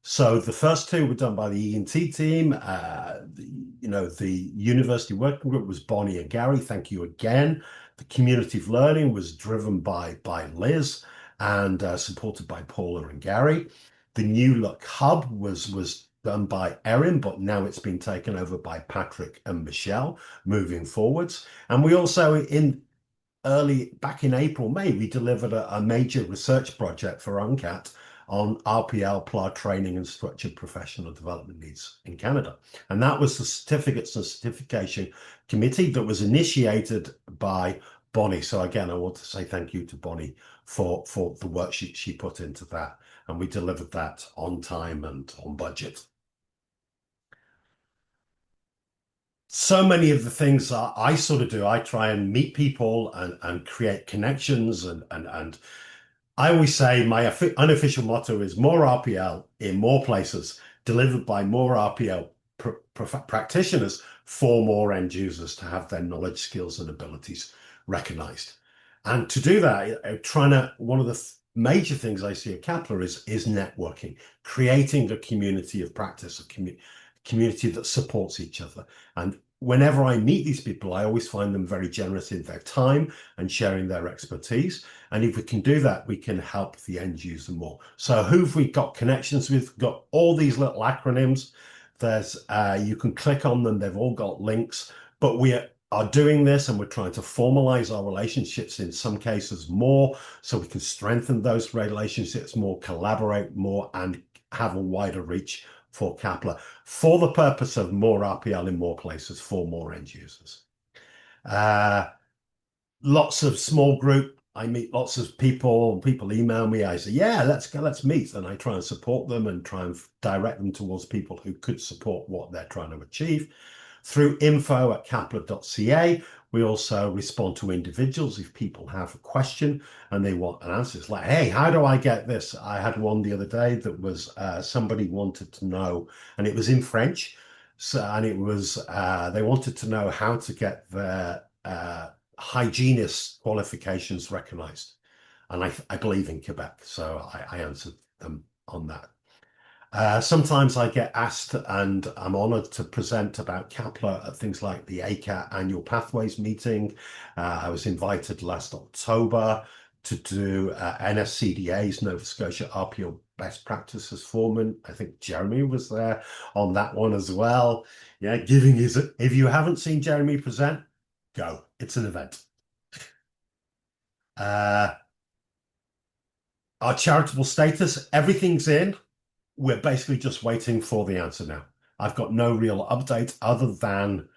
So the first 2 were done by the E&T team. The university working group was Bonnie and Gary. Thank you again. The community of learning was driven by Liz and supported by Paula and Gary. The New Look Hub was done by Erin, but now it's been taken over by Patrick and Michelle moving forwards. And we also, back in April, May, we delivered a major research project for UNCAT on RPL, PLA training and structured professional development needs in Canada. And that was the Certificates and Certification Committee that was initiated by Bonnie. So again, I want to say thank you to Bonnie for the work she put into that. And we delivered that on time and on budget. so many of the things I sort of do, I try and meet people and create connections and I always say my unofficial motto is more RPL in more places, delivered by more RPL practitioners for more end users to have their knowledge, skills, and abilities recognized. And to do that, one of the major things I see at CAPLA is networking, creating a community of practice, community that supports each other. And whenever I meet these people, I always find them very generous in their time and sharing their expertise. And if we can do that, we can help the end user more. So who've we got connections with? We've got all these little acronyms. You can click on them. They've all got links, but we are doing this and we're trying to formalize our relationships in some cases more so we can strengthen those relationships more, collaborate more, and have a wider reach for CAPLA for the purpose of more RPL in more places for more end users. Lots of small group. I meet lots of people. People email me. I say, yeah, let's meet. And I try and support them and try and direct them towards people who could support what they're trying to achieve. Through info@capla.ca, we also respond to individuals if people have a question and they want an answer. It's like, hey, how do I get this? I had one the other day that was somebody wanted to know, and it was in French. And it was, they wanted to know how to get their hygienist qualifications recognized. And I believe in Quebec, so I answered them on that. Sometimes I get asked, and I'm honored to present about CAPLA at things like the ACAT annual pathways meeting. I was invited last October to do NSCDA's Nova Scotia RPO Best Practices Forum. I think Jeremy was there on that one as well. Yeah, giving is, if you haven't seen Jeremy present, go. It's an event. Our charitable status, everything's in. We're basically just waiting for the answer now. I've got no real update other than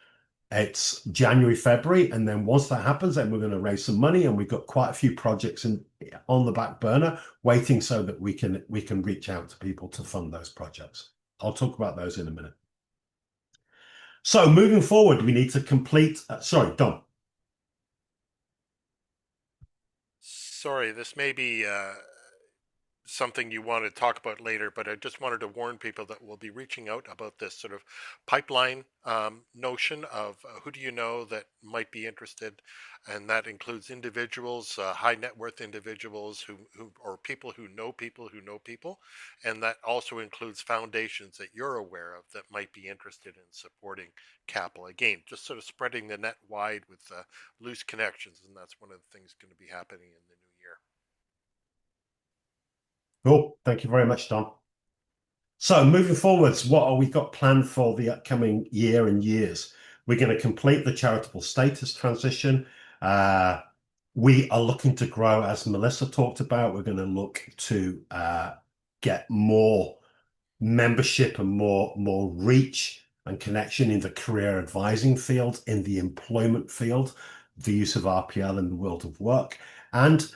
it's January, February, and then once that happens, then we're going to raise some money, and we've got quite a few projects on the back burner waiting so that we can reach out to people to fund those projects. I'll talk about those in a minute. So moving forward, we need to complete. Sorry, Dom. Sorry, this may be something you want to talk about later, but I just wanted to warn people that we'll be reaching out about this sort of pipeline notion of who do you know that might be interested, and that includes individuals, high net worth individuals who or people who know people who know people, and that also includes foundations that you're aware of that might be interested in supporting CAPLA. Again, just sort of spreading the net wide with loose connections, and that's one of the things going to be happening in the new year. Cool. Thank you very much, Tom. So moving forwards, what are we got planned for the upcoming year and years? We're going to complete the charitable status transition. We are looking to grow, as Melissa talked about. We're going to look to get more membership and more reach and connection in the career advising field, in the employment field, the use of RPL in the world of work. And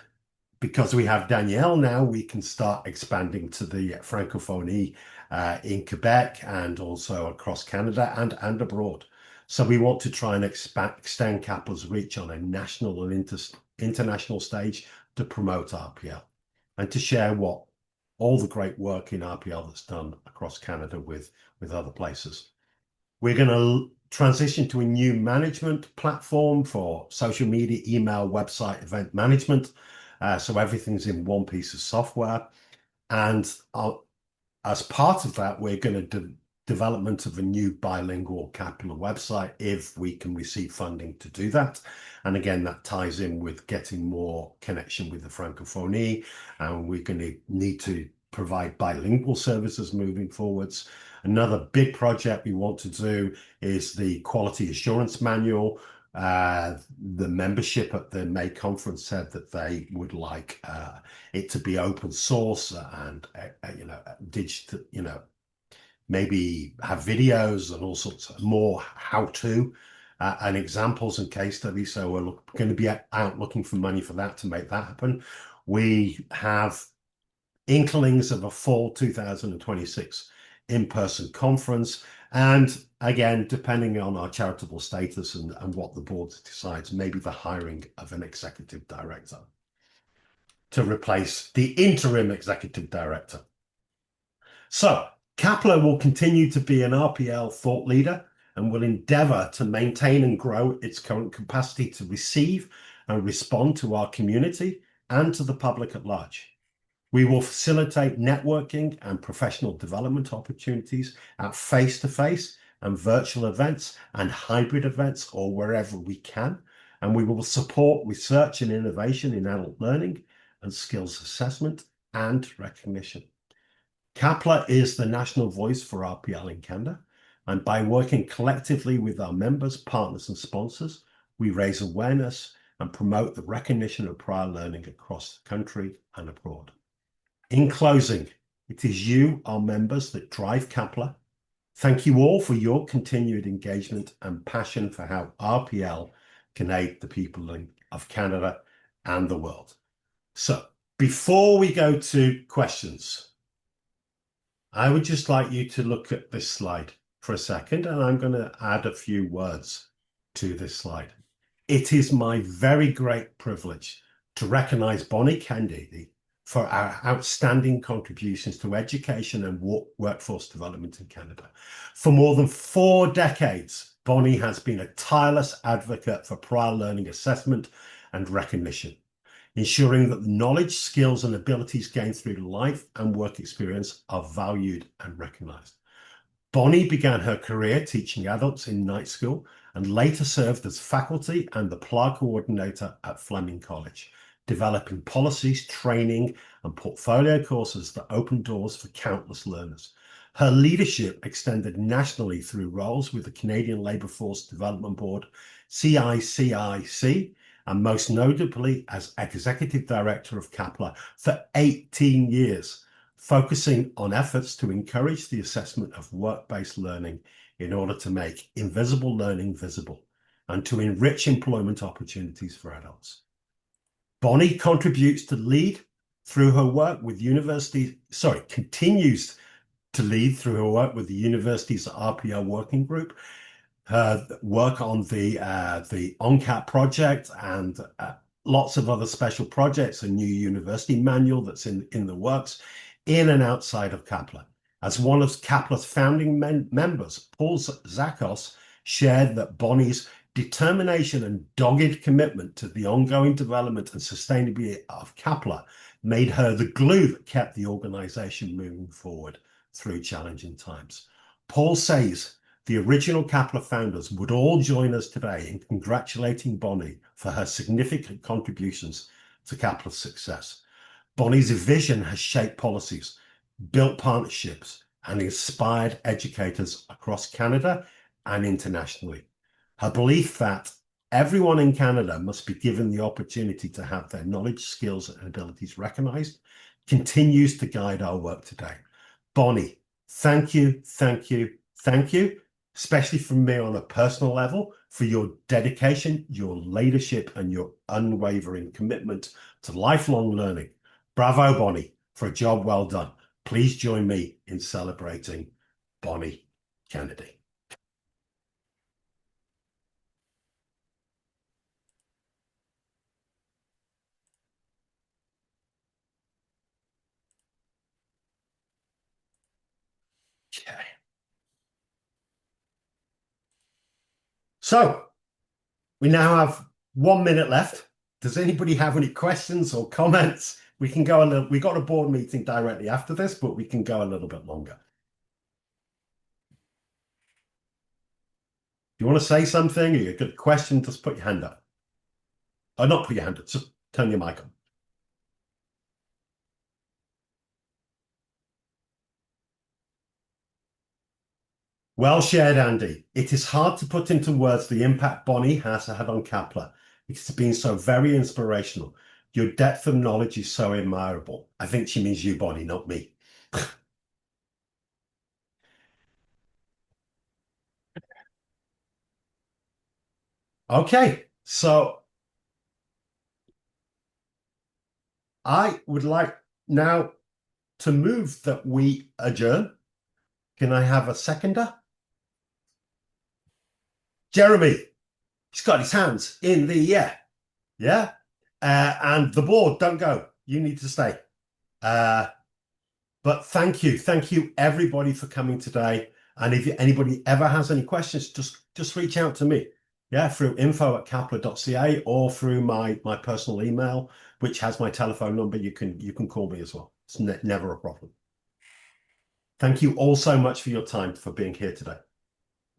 because we have Danielle now, we can start expanding to the Francophonie in Quebec and also across Canada and abroad. So we want to try and extend CAPLA's reach on a national and international stage to promote RPL and to share all the great work in RPL that's done across Canada with other places. We're going to transition to a new management platform for social media, email, website, event management. So everything's in one piece of software. And as part of that, we're going to do development of a new bilingual CAPLA website if we can receive funding to do that. And again, that ties in with getting more connection with the Francophonie. And we're going to need to provide bilingual services moving forwards. Another big project we want to do is the quality assurance manual. The membership at the May conference said that they would like it to be open source and digital, maybe have videos and all sorts of more how-to and examples and case studies. So we're going to be out looking for money for that to make that happen. We have inklings of a fall 2026 in-person conference, and again, depending on our charitable status and what the board decides, maybe the hiring of an executive director to replace the interim executive director. So CAPLA will continue to be an RPL thought leader and will endeavour to maintain and grow its current capacity to receive and respond to our community and to the public at large. We will facilitate networking and professional development opportunities at face-to-face and virtual events and hybrid events or wherever we can. And we will support research and innovation in adult learning and skills assessment and recognition. CAPLA is the national voice for RPL in Canada. And by working collectively with our members, partners, and sponsors, we raise awareness and promote the recognition of prior learning across the country and abroad. In closing, it is you, our members, that drive CAPLA. Thank you all for your continued engagement and passion for how RPL can aid the people of Canada and the world. So, before we go to questions, I would just like you to look at this slide for a second, and I'm going to add a few words to this slide. It is my very great privilege to recognise Bonnie Kennedy for our outstanding contributions to education and workforce development in Canada. For more than 4 decades, Bonnie has been a tireless advocate for prior learning assessment and recognition, ensuring that the knowledge, skills, and abilities gained through life and work experience are valued and recognised. Bonnie began her career teaching adults in night school and later served as faculty and the PLA coordinator at Fleming College, developing policies, training, and portfolio courses that opened doors for countless learners. Her leadership extended nationally through roles with the Canadian Labour Force Development Board, CICIC, and most notably as Executive Director of CAPLA for 18 years, focusing on efforts to encourage the assessment of work-based learning in order to make invisible learning visible and to enrich employment opportunities for adults. Bonnie continues to lead through her work with the university's RPL working group, her work on the ONCAP project and lots of other special projects, a new university manual that's in the works, in and outside of CAPLA. As one of CAPLA's founding members, Paul Zakos, shared that Bonnie's determination and dogged commitment to the ongoing development and sustainability of CAPLA made her the glue that kept the organisation moving forward through challenging times. Paul says the original CAPLA founders would all join us today in congratulating Bonnie for her significant contributions to CAPLA's success. Bonnie's vision has shaped policies, built partnerships, and inspired educators across Canada and internationally. Her belief that everyone in Canada must be given the opportunity to have their knowledge, skills, and abilities recognised continues to guide our work today. Bonnie, thank you, thank you, thank you, especially from me on a personal level, for your dedication, your leadership, and your unwavering commitment to lifelong learning. Bravo, Bonnie, for a job well done. Please join me in celebrating Bonnie Kennedy. Okay. So we now have 1 minute left. Does anybody have any questions or comments? We can go a little, we got a board meeting directly after this, but we can go a little bit longer. If you want to say something or you got a question, just put your hand up. Or not put your hand up, just turn your mic on. Well shared, Andy. It is hard to put into words the impact Bonnie has had on CAPLA. It's been so very inspirational. Your depth of knowledge is so admirable. I think she means you, Bonnie, not me. Okay, so I would like now to move that we adjourn. Can I have a seconder? Jeremy, he's got his hands in the air. Yeah. And the board, don't go. You need to stay. But thank you everybody for coming today. And if anybody ever has any questions, just reach out to me. Yeah, through info@capla.ca or through my personal email, which has my telephone number. You can call me as well. It's never a problem. Thank you all so much for your time, for being here today.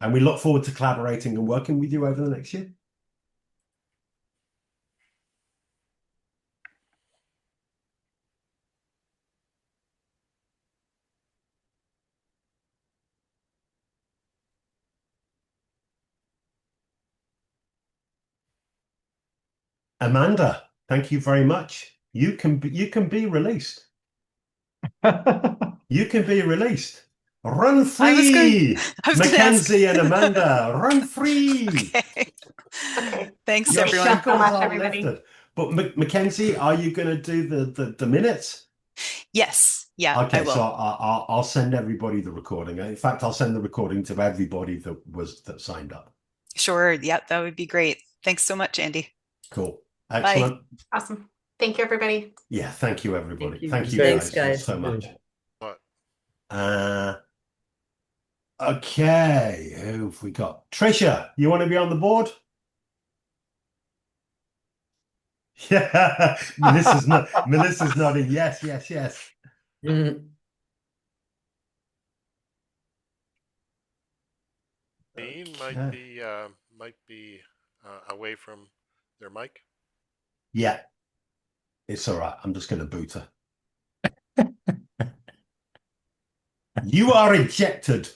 And we look forward to collaborating and working with you over the next year. Amanda, thank you very much. You can be released. You can be released. Run free, Mackenzie and Amanda. Run free. Okay. Thanks, Your everyone. shackles much, are everybody. lifted. But Mackenzie, are you going to do the minutes? Yes. Yeah, I Okay, will. so I'll send everybody the recording. In fact, I'll send the recording to everybody that signed up. Sure. Yeah, that would be great. Thanks so much, Andy. Cool. Excellent. Bye. Awesome. Thank you, everybody. Yeah, thank you, everybody. Thank you Thanks, guys guys. so much. Okay, who have we got? Trisha, you want to be on the board? Yeah, Melissa's nodding. Yes. Mhm. Dean might be away from their mic. Yeah, it's all right. I'm just going to boot her. You are ejected.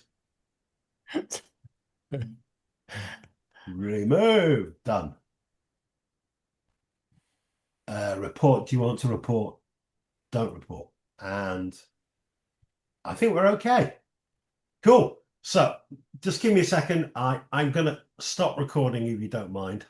Remove. Done. Report. Do you want to report? Don't report. And I think we're okay. Cool. So just give me a second. I'm going to stop recording if you don't mind.